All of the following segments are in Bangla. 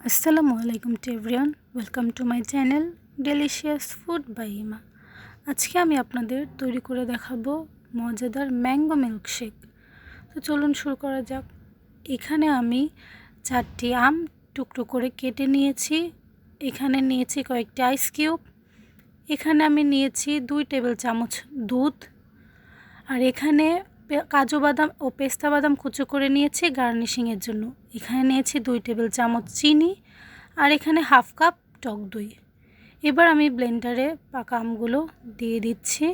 আসসালামু আলাইকুম to everyone, welcome to my channel delicious food by Ima. আজকে আমি আপনাদের তৈরি করে দেখাবো মজাদার ম্যাঙ্গো মিল্কশেক। তো চলুন শুরু করা যাক। এখানে আমি 4টি আম টুকরো করে কেটে নিয়েছি। এখানে নিয়েছি কয়েকটি আইস কিউব। এখানে আমি নিয়েছি 2 টেবিল চামচ দুধ। আর এখানে কাজু বাদাম ও পেস্তা বাদাম কুচো করে নিয়েছি গার্নিশিংয়ের জন্য। এখানে নিয়েছি 2 টেবিল চামচ চিনি আর এখানে হাফ কাপ টক দই। এবার আমি ব্লেন্ডারে পাকা আমগুলো দিয়ে দিচ্ছি।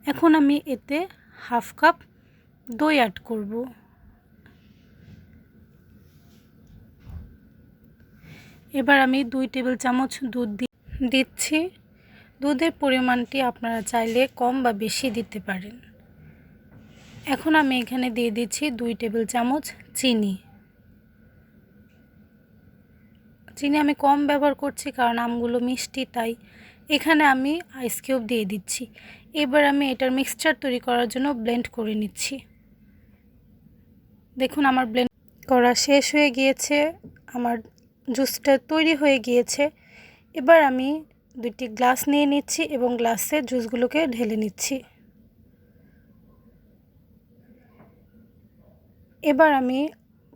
এখন আমি এতে হাফ কাপ দই অ্যাড করব। এবার আমি 2 টেবিল চামচ দুধ দিচ্ছি। দুধের পরিমাণটি আপনারা চাইলে কম বা বেশি দিতে পারেন। এখন আমি এখানে দিয়ে দিচ্ছি 2 টেবিল চামচ চিনি। চিনি আমি কম ব্যবহার করছি কারণ আমগুলো মিষ্টি, তাই এখানে আমি আইস কিউব দিয়ে দিচ্ছি। এবার আমি এটার মিক্সচার তৈরি করার জন্য ব্লেন্ড করে নিচ্ছি। দেখুন আমার ব্লেন্ড করা শেষ হয়ে গিয়েছে, আমার জুসটা তৈরি হয়ে গিয়েছে। এবার আমি 2টি গ্লাস নিয়ে নিচ্ছি এবং গ্লাসে জুসগুলোকে ঢেলে নিচ্ছি। এবার আমি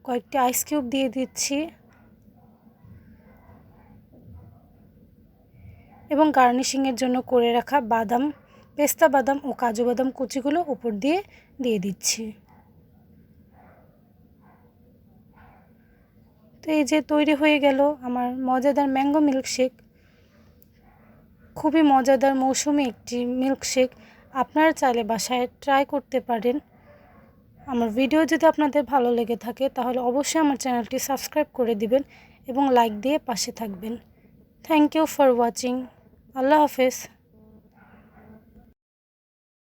কয়েকটি আইস কিউব দিয়ে দিচ্ছি এবং গার্নিশিংয়ের জন্য করে রাখা বাদাম, পেস্তা বাদাম ও কাজু বাদাম কুচিগুলো উপর দিয়ে দিচ্ছি। তো এই যে তৈরি হয়ে গেল আমার মজাদার ম্যাঙ্গো মিল্কশেক। খুবই মজাদার মৌসুমি একটি মিল্কশেক। আপনারা চাইলে বাসায় ট্রাই করতে পারেন। আমার ভিডিও যদি আপনাদের ভালো লেগে থাকে তাহলে অবশ্যই আমার চ্যানেলটি সাবস্ক্রাইব করে দিবেন এবং লাইক দিয়ে পাশে থাকবেন। Thank you for watching. আল্লাহ হাফেজ।